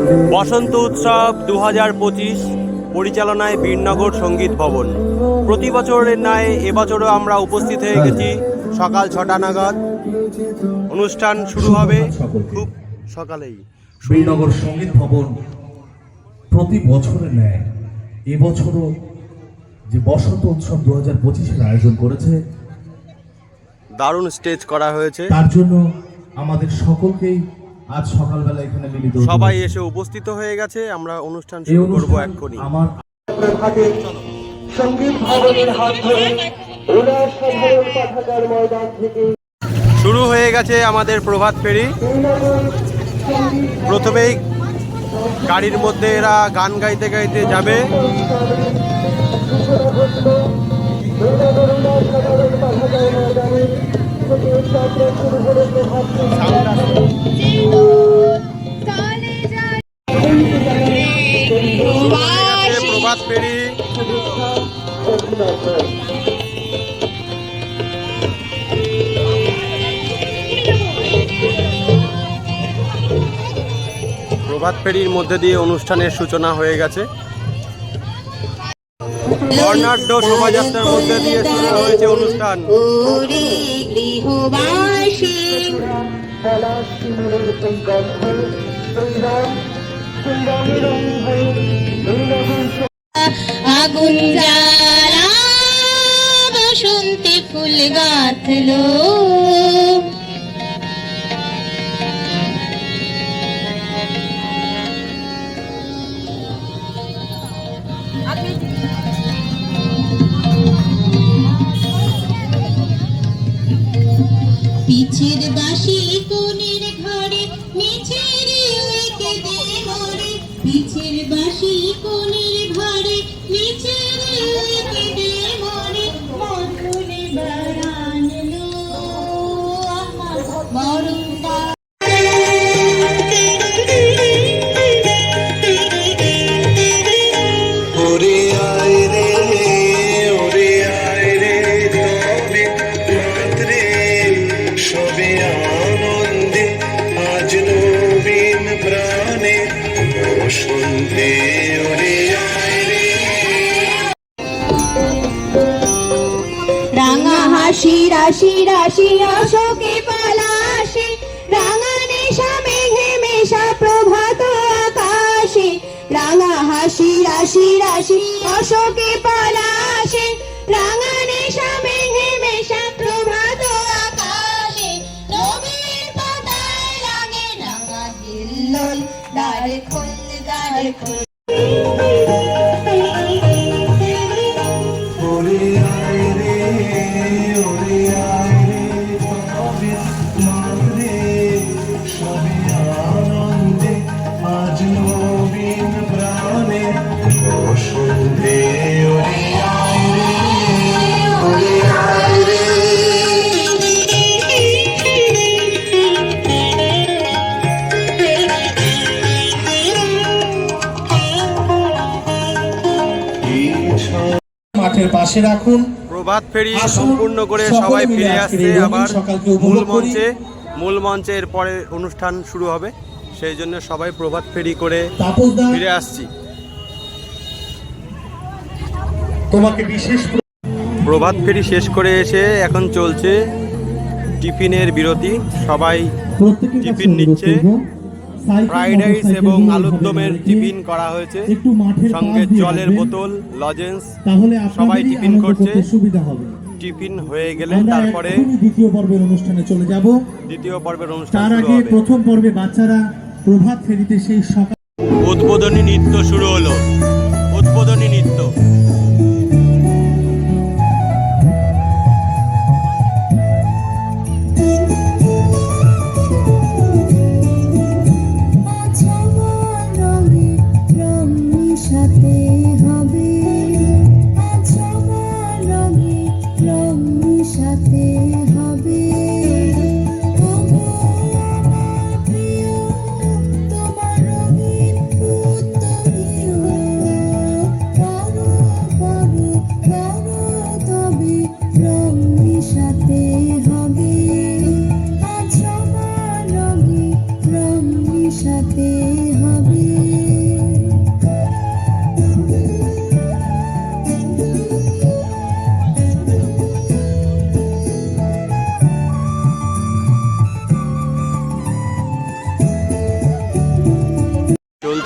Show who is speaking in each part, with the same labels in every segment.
Speaker 1: বসন্ত উৎসব 2025 পরিচালনায় বীরনগর সঙ্গীত ভবন। প্রতি বছরের ন্যায় এবছরও আমরা উপস্থিত হয়ে গেছি সকাল 6টা নাগাদ। অনুষ্ঠান শুরু হবে খুব সকালেই।
Speaker 2: বীরনগর সঙ্গীত ভবন প্রতি বছরের ন্যায় এবছরও যে বসন্ত উৎসব 2025-এর আয়োজন করেছে,
Speaker 1: দারুণ স্টেজ করা হয়েছে।
Speaker 2: তার জন্য আমাদের সকলকেই আজ সকালবেলা এখানে মিলিত
Speaker 1: সবাই এসে উপস্থিত হয়ে গেছে। আমরা অনুষ্ঠান শুরু করব এক্ষুনি।
Speaker 2: আমার
Speaker 3: সঙ্গীত ভবনের হাত ধরে ওরা সাধারণ পাঠাগার ময়দান থেকে
Speaker 1: শুরু হয়ে গেছে আমাদের প্রভাত ফেরি। প্রথমেই গাড়ির মধ্যে এরা গান গাইতে গাইতে যাবে। প্রভাত ফেরি প্রভাত ফেরির মধ্যে দিয়ে অনুষ্ঠানের সূচনা হয়ে গেছে। বর্ণাঢ্য শোভাযাত্রার মধ্যে দিয়ে শুরু হয়েছে অনুষ্ঠান।
Speaker 4: আগুন জ্বালা বসন্তে ফুল গাঁথলো, পিছের বাঁশি কোণের ঘরে মিছের উইকে দে মরে, পিছের বাঁশি কোণের ঘরে মিছের উইকে দে মরে, মধুরে বাড়ানলো আমার বরণটা।
Speaker 5: ওরে আয় রে, ওরে আয় রে, তবে মাত্রে সবে আনন্দে আজ নবীন প্রাণে বসন্তে। ওরে আয় রে,
Speaker 4: রাঙা হাসি রাশি রাশি অশোকে পলাশে, রাঙা নেশা মেঘে মেশা প্রভাত আকাশে, রাঙা হাসি রাশি রাশি অশোকে পলাশে, রাঙা নেশা মেঘে মেশা প্রভাত আকাশে, নবীর পাতায় লাগে রাঙা হিল্লোল, দ্বার খোল দ্বার খোল।
Speaker 5: ওরে আয় রে, ওরে আয় রে, তবে মাত্রে সবে আনন্দে আজ নবীন প্রাণে বসন্তে। ওরে আয় রে, ওরে আয় রে,
Speaker 2: মাঠের পাশে রাখুন।
Speaker 1: প্রভাত ফেরি
Speaker 2: আসুন,
Speaker 1: সম্পূর্ণ করে
Speaker 2: সকলে
Speaker 1: সবাই
Speaker 2: মিলে
Speaker 1: ফিরে
Speaker 2: আজকের
Speaker 1: আসছে
Speaker 2: এই রঙিন
Speaker 1: আবার
Speaker 2: সকালকে
Speaker 1: মূল
Speaker 2: উপভোগ করি।
Speaker 1: মঞ্চে এরপরে অনুষ্ঠান শুরু হবে। সেই জন্য সবাই প্রভাত ফেরি করে
Speaker 2: তাপসদা,
Speaker 1: ফিরে আসছি।
Speaker 2: তোমাকে বিশেষ
Speaker 1: প্রভাত ফেরি শেষ করে এসে এখন চলছে টিফিনের বিরতি। সবাই
Speaker 2: প্রত্যেকের কাছে
Speaker 1: টিফিন
Speaker 2: অনুরোধ
Speaker 1: নিচ্ছে।
Speaker 2: করব, সাইকেল,
Speaker 1: ফ্রাইড রাইস
Speaker 2: মোটরসাইকেল
Speaker 1: এবং
Speaker 2: গুলো
Speaker 1: আলুর
Speaker 2: এভাবে
Speaker 1: দমের
Speaker 2: রেখে
Speaker 1: টিফিন করা হয়েছে,
Speaker 2: একটু মাঠের
Speaker 1: সঙ্গে
Speaker 2: পাশ দিয়ে
Speaker 1: জলের
Speaker 2: রাখবেন,
Speaker 1: বোতল, লজেন্স।
Speaker 2: তাহলে
Speaker 1: সবাই
Speaker 2: আপনাদেরই
Speaker 1: টিফিন
Speaker 2: আনন্দ
Speaker 1: করছে।
Speaker 2: করতে সুবিধা হবে।
Speaker 1: টিফিন হয়ে গেলে
Speaker 2: আমরা
Speaker 1: তারপরে
Speaker 2: এখনই দ্বিতীয় পর্বের অনুষ্ঠানে চলে যাব।
Speaker 1: দ্বিতীয় পর্বের অনুষ্ঠান
Speaker 2: তার
Speaker 1: শুরু
Speaker 2: আগে
Speaker 1: হবে।
Speaker 2: প্রথম পর্বে বাচ্চারা প্রভাত ফেরিতে সেই সকাল
Speaker 1: উদ্বোধনী নৃত্য শুরু হলো। উদ্বোধনী নৃত্য।
Speaker 4: সাথে হবে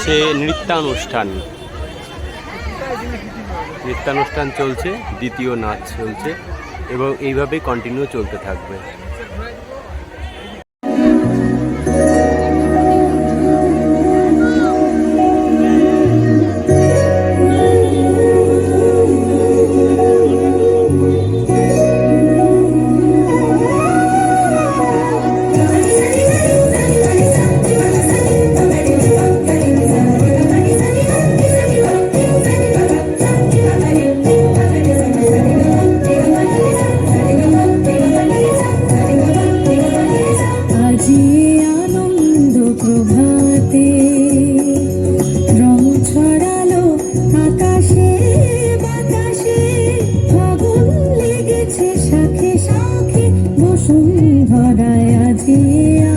Speaker 1: চলছে নৃত্যানুষ্ঠান। নৃত্যানুষ্ঠান চলছে, দ্বিতীয় নাচ চলছে এবং এইভাবেই কন্টিনিউ চলতে থাকবে।
Speaker 4: আজি আনন্দ প্রভাতে রং ছড়ালো আকাশে বাতাসে, ফাগুন লেগেছে শাখে শাখে বসুন্ধরায়। আজি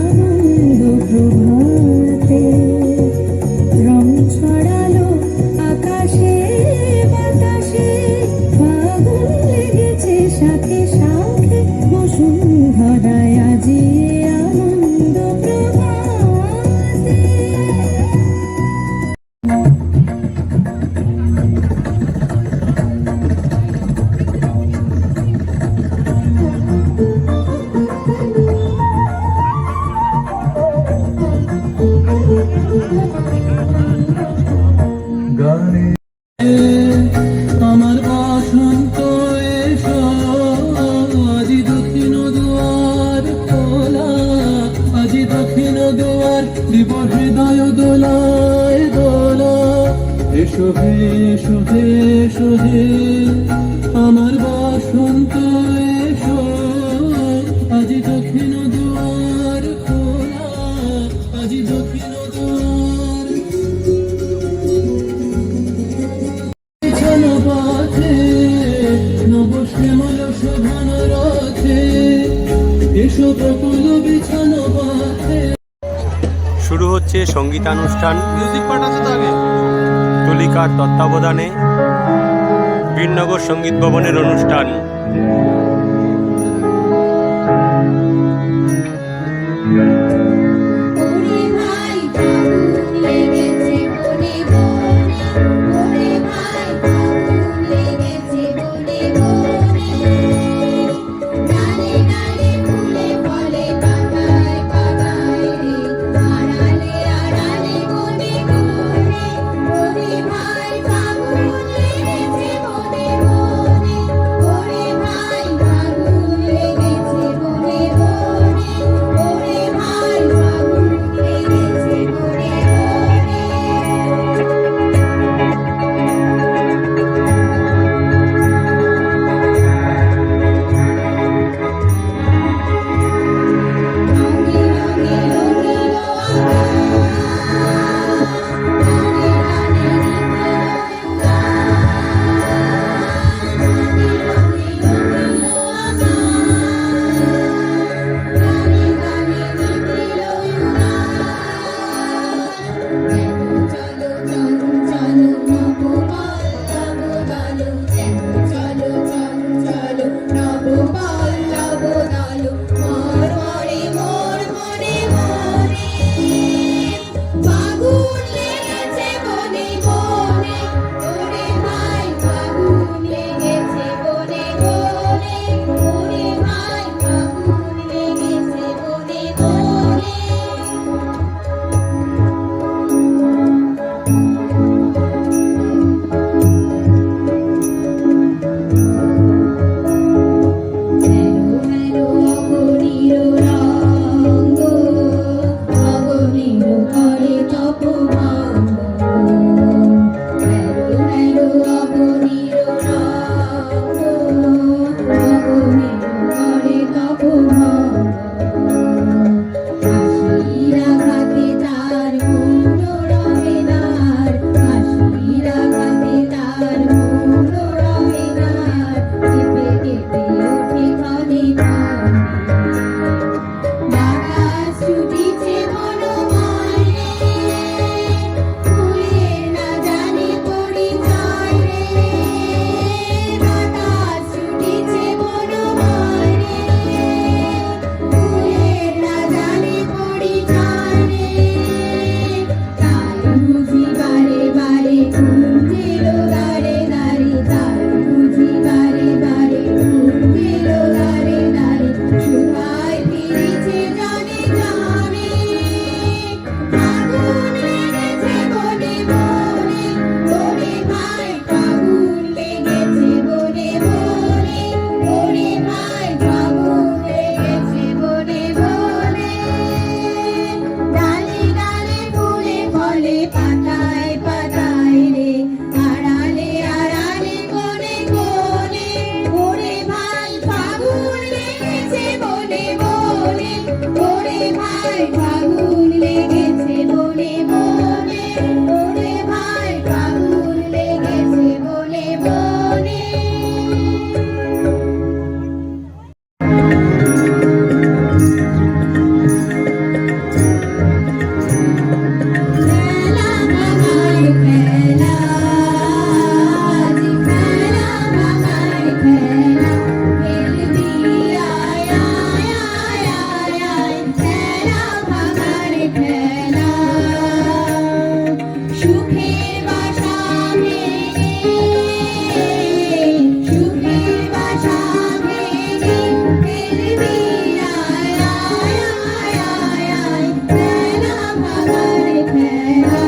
Speaker 4: আনন্দ প্রভাতে রং ছড়ালো আকাশে বাতাসে, ফাগুন লেগেছে শাখে শাখে বসুন্ধরায়। আজি আনন্দ প্রভাতে।
Speaker 5: গানে আমার বসন্ত এসো, আজি দক্ষিণ দুয়ার খোলা, আজি দক্ষিণ দুয়ার দিব হৃদয় দোলায় দোলা। এসো হে এসো হে এসো হে আমার বসন্ত এসো, আজি দক্ষিণ দুয়ার খোলা, আজি দক্ষিণ দুয়ার। বিছানো পথে নব শ্যামল শোভন রথে, এসো প্রকুল বিছানো পথে।
Speaker 1: শুরু হচ্ছে সঙ্গীতানুষ্ঠান। তুলিকার তত্ত্বাবধানে বীরনগর সঙ্গীত ভবনের অনুষ্ঠান।
Speaker 4: ওরে ভাই ফাগুন লেগেছে বনে বনে, ওরে ভাই ফাগুন লেগেছে বনে বনে, ডালে ডালে ফুলে ফলে পাতায় পাতায় রে, আড়ালে আড়ালে কোণে কোণে। ওরে ভাই ফাগুন লেগেছে বনে বনে, ওরে ভাই পাতায় পাতায় রে আড়ালে আড়ালে কোণে কোণে ওরে ভাই ফাগুন লেগেছে বনে বনে ওরে ভাই ফাগুন লেগেছে বনে বনে ওরে ভাই ফাগুন লেগেছে বনে বনে খেলা ভাঙার খেলা খেলা ভাঙার খেলা খেলবি আয় আয় আয় আয় আয় খেলা ভাঙার খেলা সুখের বাসা ভেঙে সুখের বাসা ভেঙে খেলবি আয় আয় আয় আয় আয় খেলা ভাঙার খেলা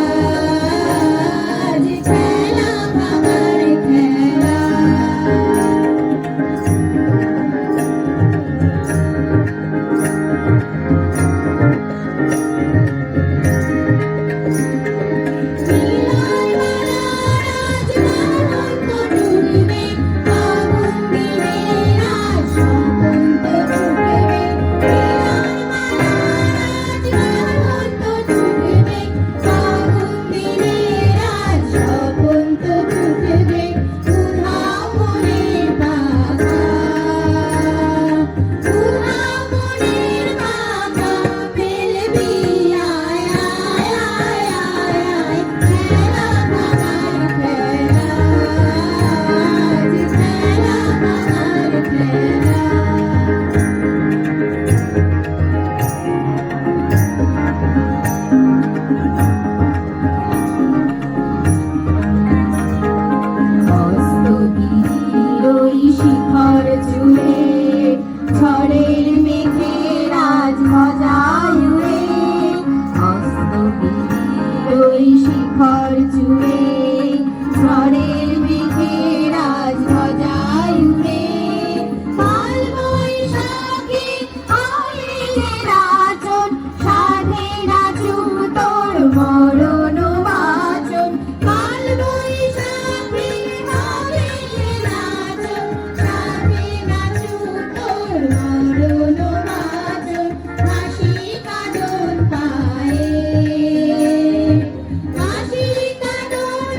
Speaker 4: খেলা ভাঙার খেলা ওই শিখর জুড়ে ঝড়ের মেঘের আজ মজায় উড়ে ওই শিখর জুড়ে ঝড়ের মেঘের আজ মজায় উড়ে কাল বৈশাখী আইলে রাজন সাধে নাচু তোর মরণ বাচন কাল বৈশাখী আইলে রাজন সাধে নাচু তোর মরণ বাচন হাসি কাঁদন পায়ে হাসি কাঁদন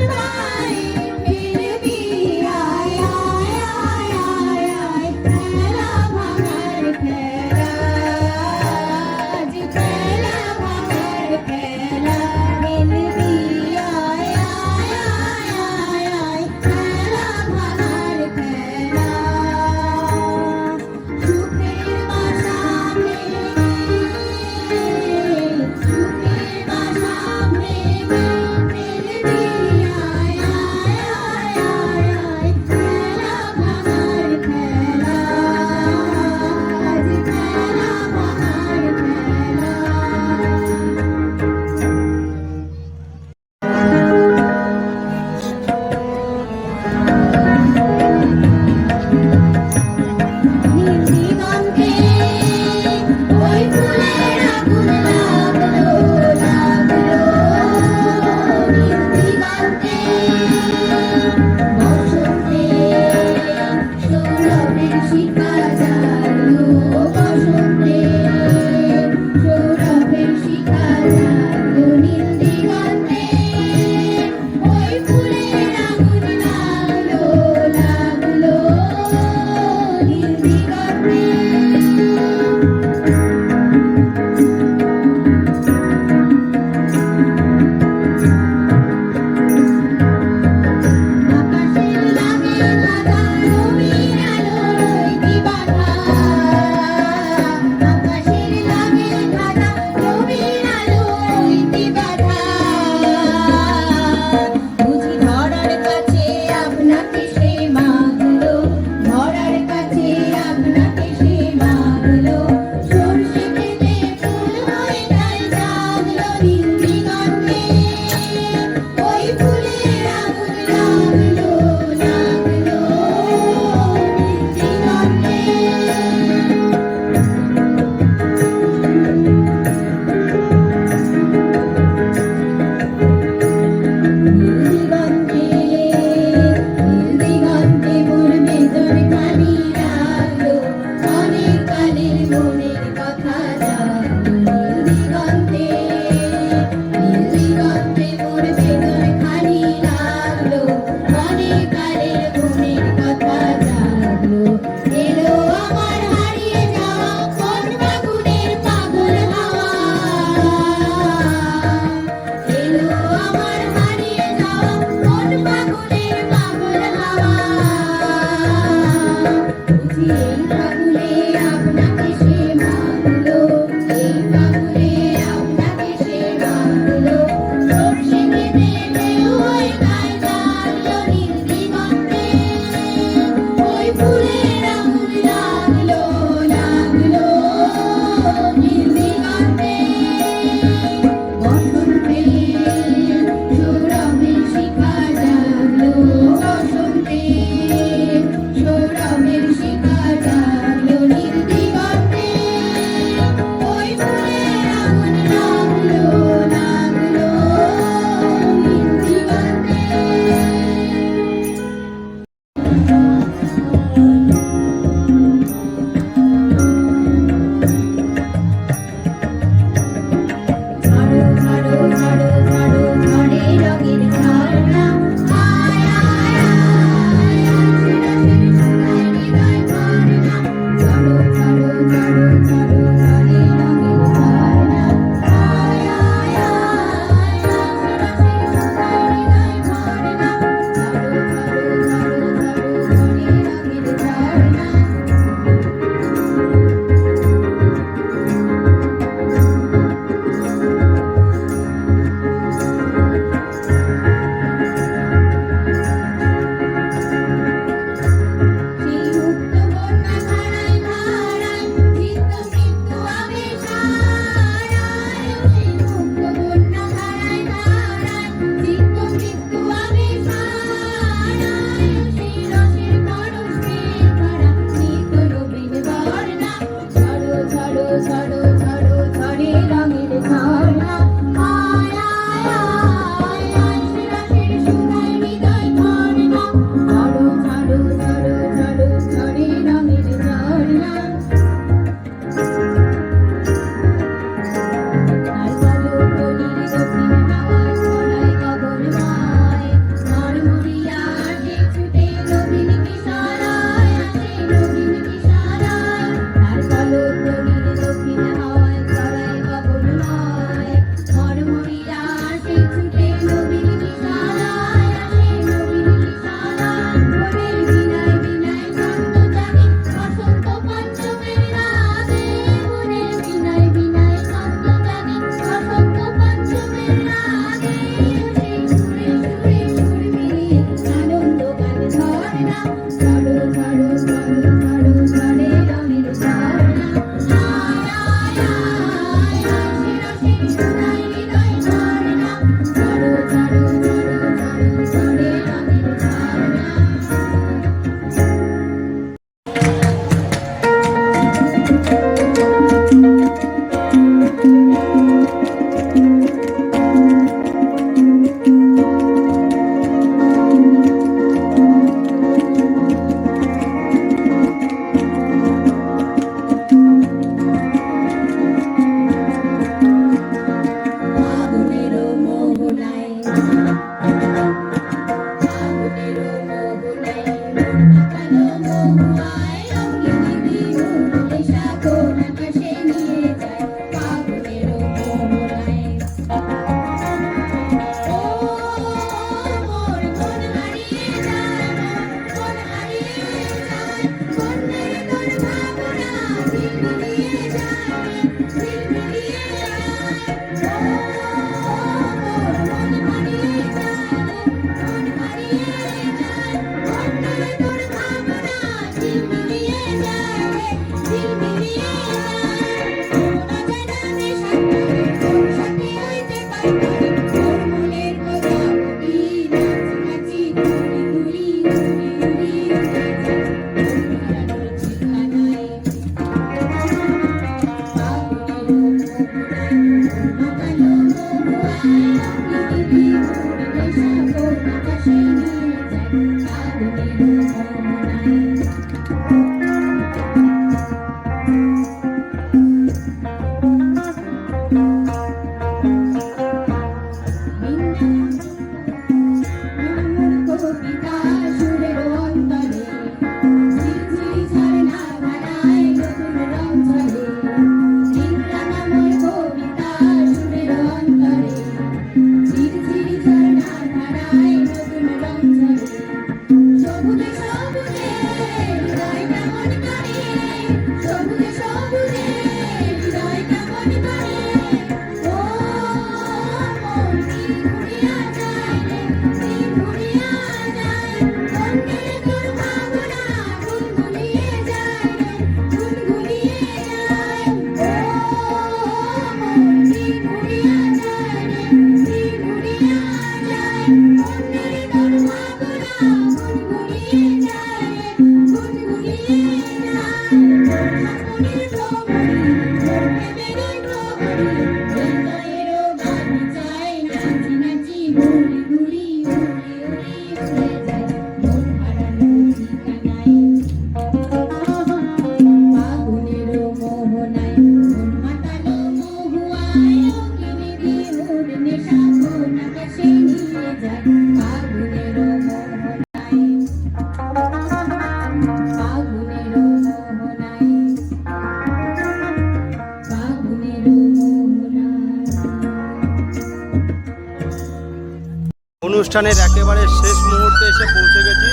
Speaker 1: অনুষ্ঠানের একেবারে শেষ মুহূর্তে এসে পৌঁছে গেছি।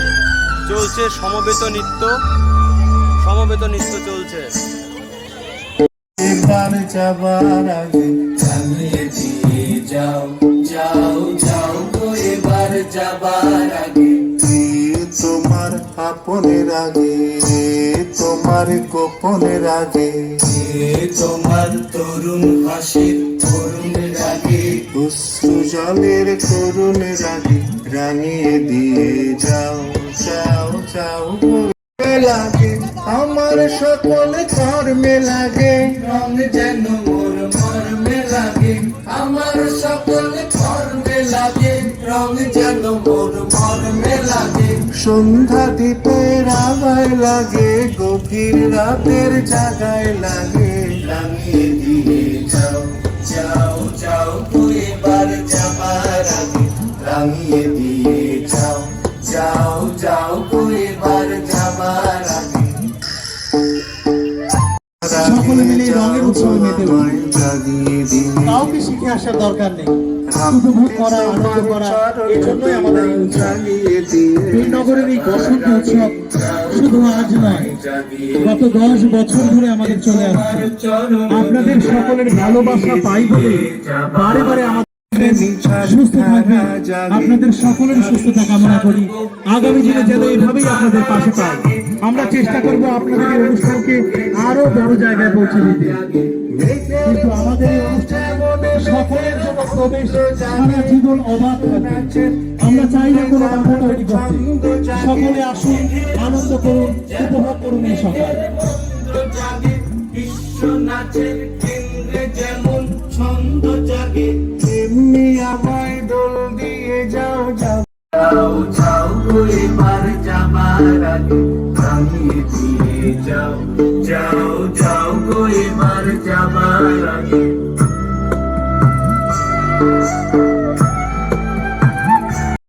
Speaker 1: চলছে সমবেত নৃত্য চলছে।
Speaker 6: এবার যাবার আগে জানিয়ে দিয়ে যাও যাও যাও গো, এবার যাবার আগে তোমার আপনের আগে, তোমার গোপনের আগে, তোমার তরুণ হাসির তরুণের আগে, অশ্রু জলের করুণের আগে রাঙিয়ে দিয়ে যাও যাও যাও গো। লাগে আমার সকল কর্মে লাগে, রং যেন মোর মর্মে লাগে, আমার সকল কর্মে লাগে, রং যেন মোর মর্মে লাগে। সন্ধ্যা দ্বীপের আগায় লাগে, গভীর রাতের জাগায় লাগে, রাঙিয়ে দিয়ে যাও যাও যাও গো, এবার যাবার আগে রাঙিয়ে দিয়ে যাও যাও যাও গো, এবার যাবার আগে।
Speaker 5: সকলে মিলে রঙের উৎসবে মেতে উঠি। কাউকে শিখে আসার দরকার নেই, উপভোগ করা, আনন্দ করা, এজন্যই আমাদের এই উৎসব। বীরনগরের এই বসন্ত উৎসব শুধু আজ নয়, গত 10 বছর ধরে আমাদের চলে আসছে। আপনাদের সকলের ভালোবাসা পাই বলে বারে বারে আমাদের সুস্থ থাকবেন, আপনাদের সকলের সুস্থতা কামনা করি। আগামী দিনে যেন এইভাবেই আপনাদের পাশে পাই। আমরা চেষ্টা করব আপনাদের এই অনুষ্ঠানকে আরো বড় জায়গায় পৌঁছে দিতে, কিন্তু আমাদের এই অনুষ্ঠান সকলের জন্য প্রবেশ সারা জীবন অবাধ থাকবে। আমরা চাই না কোনো বাধা তৈরি করতে। সকলে আসুন, আনন্দ করুন, উপভোগ করুন এই সকাল।
Speaker 6: বিশ্ব নাচের কেন্দ্রে যেমন ছন্দ জাগে, তেমনি আমায় দোল দিয়ে যাও যাও যাও যাও গো, এবার যাবার আগে রাঙিয়ে দিয়ে যাও যাও যাও